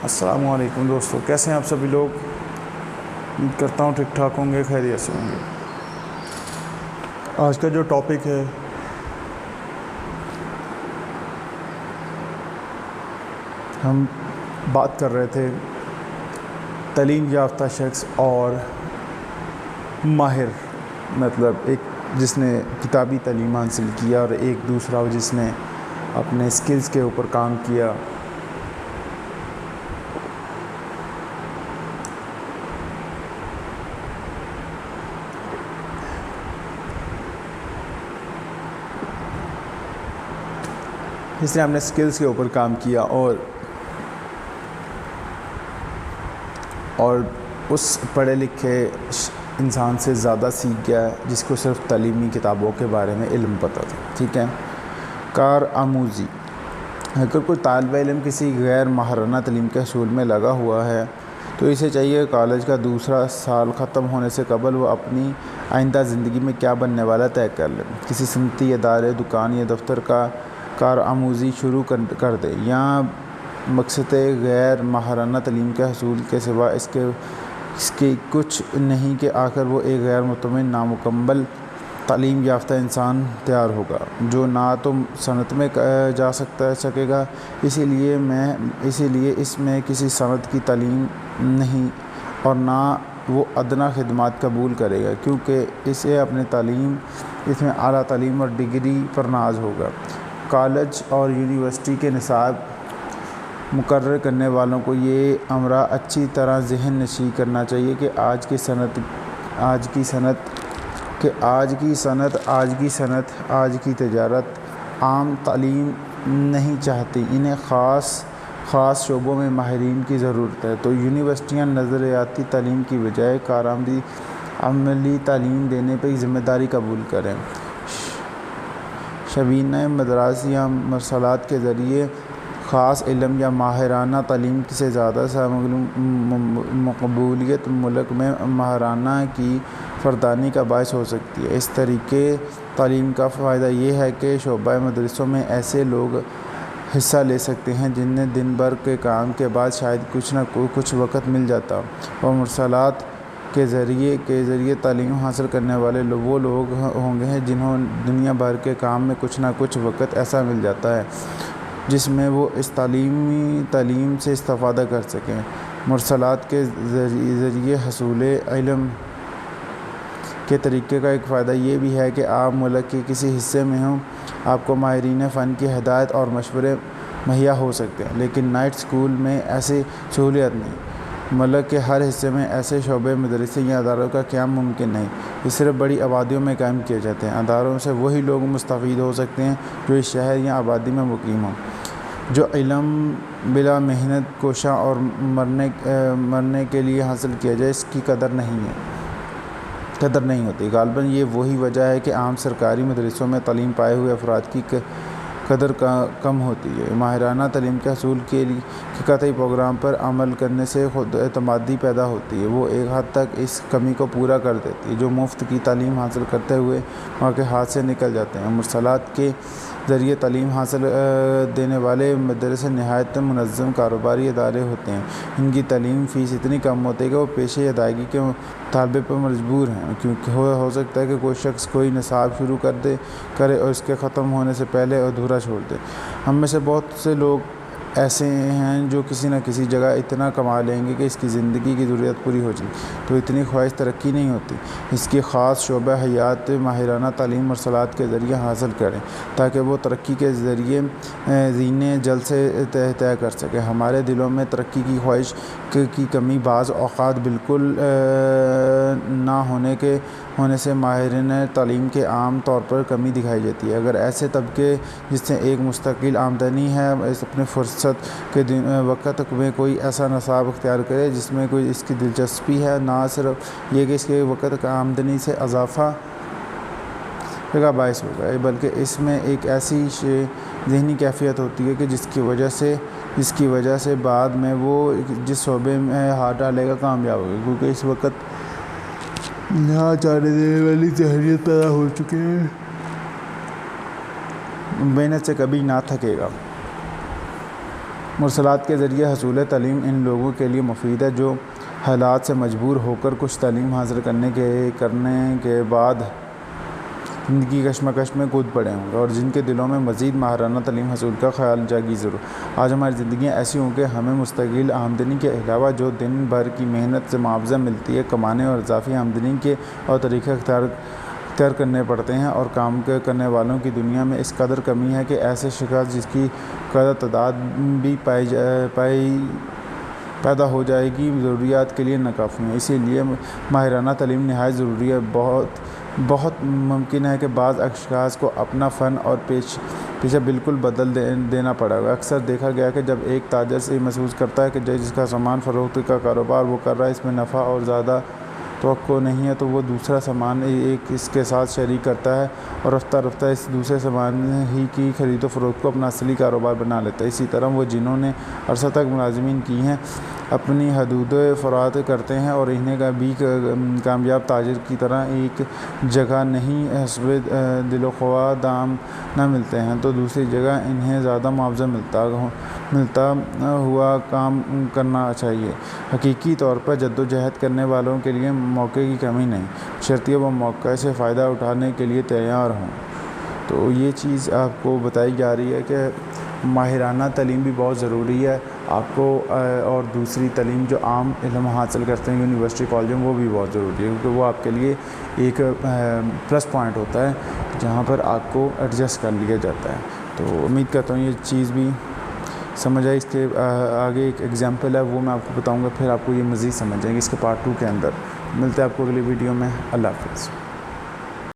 السلام علیکم دوستو، کیسے ہیں آپ سبھی لوگ؟ امید کرتا ہوں ٹھیک ٹھاک ہوں گے، خیریت سے ہوں گے۔ آج کا جو ٹاپک ہے ہم بات کر رہے تھے تعلیم یافتہ شخص اور ماہر، مطلب ایک جس نے کتابی تعلیم حاصل کیا اور ایک دوسرا جس نے اپنے سکلز کے اوپر کام کیا۔ جس نے اپنے سکلز کے اوپر کام کیا اور اس پڑھے لکھے انسان سے زیادہ سیکھ گیا جس کو صرف تعلیمی کتابوں کے بارے میں علم پتہ تھا۔ ٹھیک ہے، کار آموزی۔ اگر کوئی طالب علم کسی غیر ماہرانہ تعلیم کے حصول میں لگا ہوا ہے تو اسے چاہیے کہ کالج کا دوسرا سال ختم ہونے سے قبل وہ اپنی آئندہ زندگی میں کیا بننے والا طے کر لے۔ کسی صنعتی ادارے، دکان یا دفتر کا کار آموزی شروع کر دے۔ یہاں مقصد غیر ماہرانہ تعلیم کے حصول کے سوا اس کے کچھ نہیں کہ آخر وہ ایک غیر مطمئن، نامکمل تعلیم یافتہ انسان تیار ہوگا جو نہ تو صنعت میں جا سکے گا، اسی لیے اس میں کسی صنعت کی تعلیم نہیں، اور نہ وہ ادنیٰ خدمات قبول کرے گا کیونکہ اسے اپنے اس میں اعلیٰ تعلیم اور ڈگری پر ناز ہوگا۔ کالج اور یونیورسٹی کے نصاب مقرر کرنے والوں کو یہ امر اچھی طرح ذہن نشین کرنا چاہیے کہ آج کی صنعت، آج کی تجارت عام تعلیم نہیں چاہتی، انہیں خاص شعبوں میں ماہرین کی ضرورت ہے۔ تو یونیورسٹیاں نظریاتی تعلیم کی بجائے کارآمدی عملی تعلیم دینے پر ذمہ داری قبول کریں۔ شبینہ مدارس یا مرسلات کے ذریعے خاص علم یا ماہرانہ تعلیم سے زیادہ مقبولیت ملک میں ماہرانہ کی فردانی کا باعث ہو سکتی ہے۔ اس طریقے تعلیم کا فائدہ یہ ہے کہ شعبہ مدرسوں میں ایسے لوگ حصہ لے سکتے ہیں جنہیں دن بھر کے کام کے بعد شاید کچھ وقت مل جاتا، اور مرسلات کے ذریعے تعلیم حاصل کرنے والے وہ لوگ ہوں گے جنہوں دنیا بھر کے کام میں کچھ نہ کچھ وقت ایسا مل جاتا ہے جس میں وہ اس تعلیم سے استفادہ کر سکیں۔ مرسلات کے ذریعے حصول علم کے طریقے کا ایک فائدہ یہ بھی ہے کہ آپ ملک کے کسی حصے میں ہوں، آپ کو ماہرین فن کی ہدایت اور مشورے مہیا ہو سکتے ہیں، لیکن نائٹ اسکول میں ایسی سہولیت نہیں۔ ملک کے ہر حصے میں ایسے شعبے مدرسے یا اداروں کا قیام ممکن نہیں، یہ صرف بڑی آبادیوں میں قائم کیے جاتے ہیں۔ اداروں سے وہی لوگ مستفید ہو سکتے ہیں جو اس شہر یا آبادی میں مقیم ہوں۔ جو علم بلا محنت کوشاں اور مرنے کے لیے حاصل کیا جائے اس کی قدر نہیں ہوتی۔ غالباً یہ وہی وجہ ہے کہ عام سرکاری مدرسوں میں تعلیم پائے ہوئے افراد کی قدر کم ہوتی ہے۔ ماہرانہ تعلیم کے حصول کے قطعی پروگرام پر عمل کرنے سے خود اعتمادی پیدا ہوتی ہے، وہ ایک حد تک اس کمی کو پورا کر دیتی ہے جو مفت کی تعلیم حاصل کرتے ہوئے وہاں کے ہاتھ سے نکل جاتے ہیں۔ مرسلات کے ذریعے تعلیم حاصل دینے والے مدرسے نہایت منظم کاروباری ادارے ہوتے ہیں۔ ان کی تعلیم فیس اتنی کم ہوتی ہے کہ وہ پیشے ادائیگی کے مطالبے پر مجبور ہیں، کیونکہ ہو سکتا ہے کہ کوئی شخص کوئی نصاب شروع کرے اور اس کے ختم ہونے سے پہلے ادھورا چھوڑ دے۔ ہم میں سے بہت سے لوگ ایسے ہیں جو کسی نہ کسی جگہ اتنا کما لیں گے کہ اس کی زندگی کی ضرورت پوری ہو جائے، تو اتنی خواہش ترقی نہیں ہوتی۔ اس کی خاص شعبہ حیات ماہرانہ تعلیم مرسلات کے ذریعے حاصل کریں تاکہ وہ ترقی کے ذریعے زینے جلد سے طے کر سکیں۔ ہمارے دلوں میں ترقی کی خواہش کی کمی بعض اوقات بالکل نہ ہونے سے ماہرین تعلیم کے عام طور پر کمی دکھائی جاتی ہے۔ اگر ایسے طبقے جس سے ایک مستقل آمدنی ہے اپنے فرصت کے وقت میں کوئی ایسا نصاب اختیار کرے جس میں کوئی اس کی دلچسپی ہے، نہ صرف یہ کہ اس کے وقت کا آمدنی سے اضافہ کا باعث ہوگا، بلکہ اس میں ایک ایسی ذہنی کیفیت ہوتی ہے کہ جس کی وجہ سے بعد میں وہ جس شعبے میں ہاتھ ڈالے گا کامیاب ہوگا، کیونکہ اس وقت یہاں جانے دینے والی ذہنیت پیدا ہو چکی ہے، محنت سے کبھی نہ تھکے گا۔ مرسلات کے ذریعے حصول تعلیم ان لوگوں کے لیے مفید ہے جو حالات سے مجبور ہو کر کچھ تعلیم حاصل کرنے کے بعد زندگی کشمکش میں کود پڑے ہوں گے اور جن کے دلوں میں مزید ماہرانہ تعلیم حصول کا خیال جاگی ضرور۔ آج ہماری زندگیاں ایسی ہوں کہ ہمیں مستقل آمدنی کے علاوہ جو دن بھر کی محنت سے معاوضہ ملتی ہے کمانے اور اضافی آمدنی کے اور طریقے اختیار کرنے پڑتے ہیں، اور کام کرنے والوں کی دنیا میں اس قدر کمی ہے کہ ایسے شخص جس کی قدر تعداد بھی پیدا ہو جائے گی ضروریات کے لیے ناکافی ہیں۔ اسی لیے ماہرانہ تعلیم نہایت ضروری ہے۔ بہت ممکن ہے کہ بعض اشخاص کو اپنا فن اور پیشہ بالکل بدل دینا پڑے گا۔ اکثر دیکھا گیا کہ جب ایک تاجر سے محسوس کرتا ہے کہ جس کا سامان فروخت کا کاروبار وہ کر رہا ہے اس میں نفع اور زیادہ توقع نہیں ہے، تو وہ دوسرا سامان اس کے ساتھ شریک کرتا ہے اور رفتہ رفتہ اس دوسرے سامان ہی کی خرید و فروخت کو اپنا اصلی کاروبار بنا لیتا ہے۔ اسی طرح وہ جنہوں نے عرصہ تک ملازمین کی ہیں اپنی حدودیں فراہم کرتے ہیں اور انہیں بھی کامیاب تاجر کی طرح ایک جگہ نہیں حسب دل و خواہ دام نہ ملتے ہیں تو دوسری جگہ انہیں زیادہ معاوضہ ملتا ہوا کام کرنا چاہیے۔ حقیقی طور پر جدوجہد کرنے والوں کے لیے موقع کی کمی نہیں، بشرطیکہ وہ موقع سے فائدہ اٹھانے کے لیے تیار ہوں۔ تو یہ چیز آپ کو بتائی جا رہی ہے کہ ماہرانہ تعلیم بھی بہت ضروری ہے آپ کو، اور دوسری تعلیم جو عام علم حاصل کرتے ہیں یونیورسٹی کالج میں وہ بھی بہت ضروری ہے، کیونکہ وہ آپ کے لیے ایک پلس پوائنٹ ہوتا ہے جہاں پر آپ کو ایڈجسٹ کر لیا جاتا ہے۔ تو امید کرتا ہوں یہ چیز بھی سمجھ آئی۔ اس کے آگے ایک ایگزامپل ہے وہ میں آپ کو بتاؤں گا، پھر آپ کو یہ مزید سمجھ آئیں گے اس کے پارٹ 2 کے اندر۔ ملتے ہیں آپ کو اگلی ویڈیو میں۔ اللہ حافظ۔